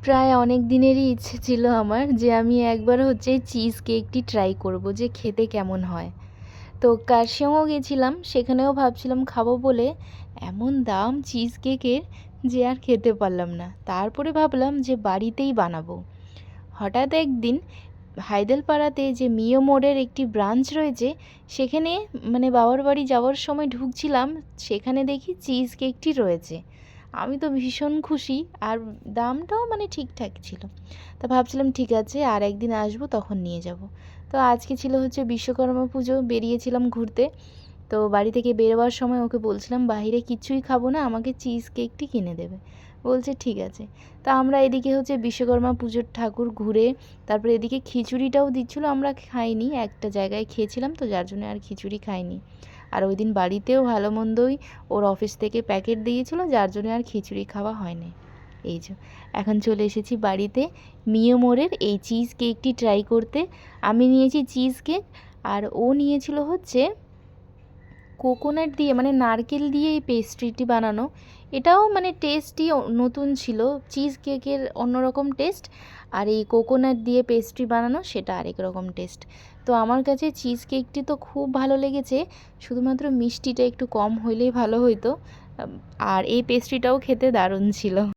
প্রায় অনেক দিনেরই ইচ্ছে ছিল আমার যে আমি একবার হচ্ছে চিজ কেকটি ট্রাই করব যে খেতে কেমন হয়। তো কার্শিয়ংও গেছিলাম, সেখানেও ভাবছিলাম খাবো বলে, এমন দাম চিজ কেকের যে আর খেতে পারলাম না। তারপরে ভাবলাম যে বাড়িতেই বানাবো। হঠাৎ একদিন হায়দলপাড়াতে যে মিও মোড়ের একটি ব্রাঞ্চ রয়েছে, সেখানে মানে বাবার বাড়ি যাওয়ার সময় ঢুকছিলাম, সেখানে দেখি চিজ কেকটি রয়েছে। আমি তো ভীষণ খুশি, আর দামটাও মানে ঠিকঠাক ছিল। তা ভাবছিলাম ঠিক আছে আর একদিন আসবো তখন নিয়ে যাব। তো আজকে ছিল হচ্ছে বিশ্বকর্মা পুজো, বেরিয়েছিলাম ঘুরতে। তো বাড়ি থেকে বেরোবার সময় ওকে বলছিলাম বাইরে কিছুই খাবো না, আমাকে চিজ কেকটি কিনে দেবে। বলছে ঠিক আছে। তা আমরা এদিকে হচ্ছে বিশ্বকর্মা পুজোর ঠাকুর ঘুরে তারপরে এদিকে খিচুড়িটাও দিচ্ছিলো, আমরা খাইনি, একটা জায়গায় খেয়েছিলাম তো যার জন্য আর খিচুড়ি খাইনি। আর ওই দিন বাড়িতেও ভালো মন্দই ওর অফিস থেকে প্যাকেট দিয়েছিলো, যার জন্য আর খিচুড়ি খাওয়া হয়নি। এই যে এখন চলে এসেছি বাড়িতে মিও মোড়ের এই চিজ কেকটি ট্রাই করতে। আমি নিয়েছি চিজ কেক, আর ও নিয়েছিল হচ্ছে কোকোনাট দিয়ে মানে নারকেল দিয়ে এই পেস্ট্রিটি বানানো। এটাও মানে টেস্টই নতুন ছিল, চিজ কেকের অন্যরকম টেস্ট, আর এই কোকোনাট দিয়ে পেস্ট্রি বানানো সেটা আরেক রকম টেস্ট। তো আমার কাছে চিজ কেকটি তো খুব ভালো লেগেছে, শুধুমাত্র মিষ্টিটা একটু কম হইলেই ভালো হতো। আর এই পেস্ট্রিটাও খেতে দারুণ ছিল।